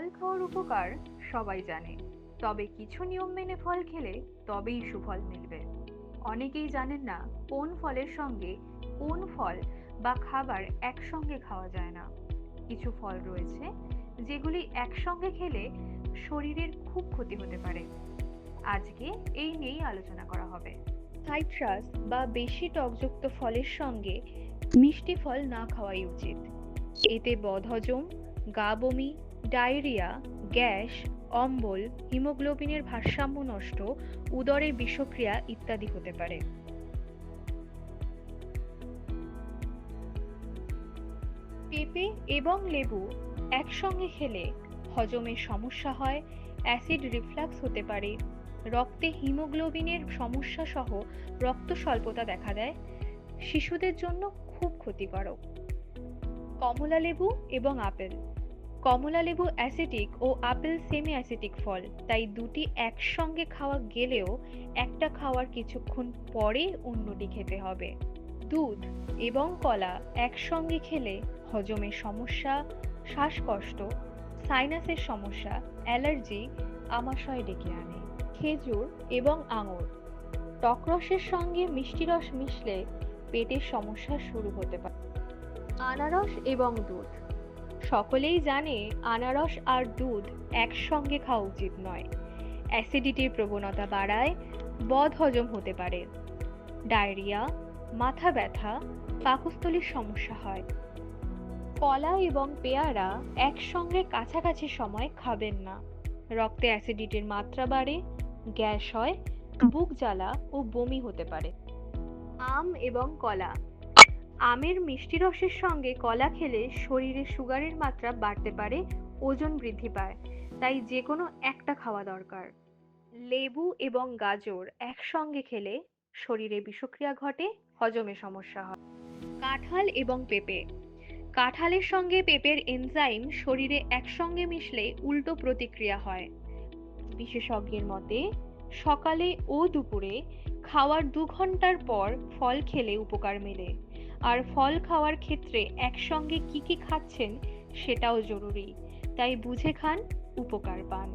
ফল খাওয়ার উপকার সবাই জানে, তবে কিছু নিয়ম মেনে ফল খেলে তবেই সুফল মিলবে। অনেকেই জানেন না কোন ফলের সঙ্গে কোন ফল বা খাবার একসঙ্গে খাওয়া যায় না। কিছু ফল রয়েছে যেগুলি একসঙ্গে খেলে শরীরের খুব ক্ষতি হতে পারে। আজকে এই নিয়েই আলোচনা করা হবে। সাইট্রাস বা বেশি টকযুক্ত ফলের সঙ্গে মিষ্টি ফল না খাওয়াই উচিত। এতে বদহজম, গা বমি, ডায়রিয়া, গ্যাস, অম্বল, হিমোগ্লোবিনের ভারসাম্য নষ্ট, উদরে বিষক্রিয়া ইত্যাদি হতে পারে। পেঁপে এবং লেবু একসঙ্গে খেলে হজমের সমস্যা হয়, অ্যাসিড রিফ্লাক্স হতে পারে, রক্তে হিমোগ্লোবিনের সমস্যা সহ রক্ত স্বল্পতা দেখা দেয়। শিশুদের জন্য খুব ক্ষতিকারক। কমলা লেবু এবং আপেল। কমলা লেবু অ্যাসিডিক ও আপেল সেমি অ্যাসিডিক ফল, তাই দুটি একসঙ্গে খাওয়া গেলেও একটা খাওয়ার কিছুক্ষণ পরে অন্যটি খেতে হবে। দুধ এবং কলা একসঙ্গে খেলে হজমের সমস্যা, শ্বাসকষ্ট, সাইনাসের সমস্যা, অ্যালার্জি, আমাশয় ডেকে আনে। খেজুর এবং আঙুর। টক রসের সঙ্গে মিষ্টি রস মিশলে পেটের সমস্যা শুরু হতে পারে। আনারস এবং দুধ। সকলেই জানে আনারস আর দুধ একসঙ্গে খাওয়া উচিত নয়। অ্যাসিডিটির প্রবণতা বাড়ায়, বদহজম হতে পারে, ডায়রিয়া, মাথা ব্যথা, পাকস্থলীর সমস্যা হয়। কলা এবং পেয়ারা একসঙ্গে কাছাকাছি সময় খাবেন না। রক্তে অ্যাসিডিটির মাত্রা বাড়ে, গ্যাস হয়, বুক জ্বালা ও বমি হতে পারে। আম এবং কলা। আমের মিষ্টি রসের সঙ্গে কলা খেলে শরীরে সুগারের মাত্রা বাড়তে পারে, ওজন বৃদ্ধি পায়, তাই যে কোনো একটা খাওয়া দরকার। লেবু এবং গাজর একসঙ্গে খেলে শরীরে বিষক্রিয়া ঘটে, হজমে সমস্যা হয়। কাঁঠাল এবং পেঁপে। কাঁঠালের সঙ্গে পেঁপের এনজাইম শরীরে একসঙ্গে মিশলে উল্টো প্রতিক্রিয়া হয়। বিশেষজ্ঞের মতে সকালে ও দুপুরে খাওয়ার 2 ঘন্টার পর ফল খেলে উপকার মেলে। আর ফল খাওয়ার ক্ষেত্রে একসঙ্গে কি কি খাচ্ছেন সেটাও জরুরি, তাই বুঝে খান, উপকার পান।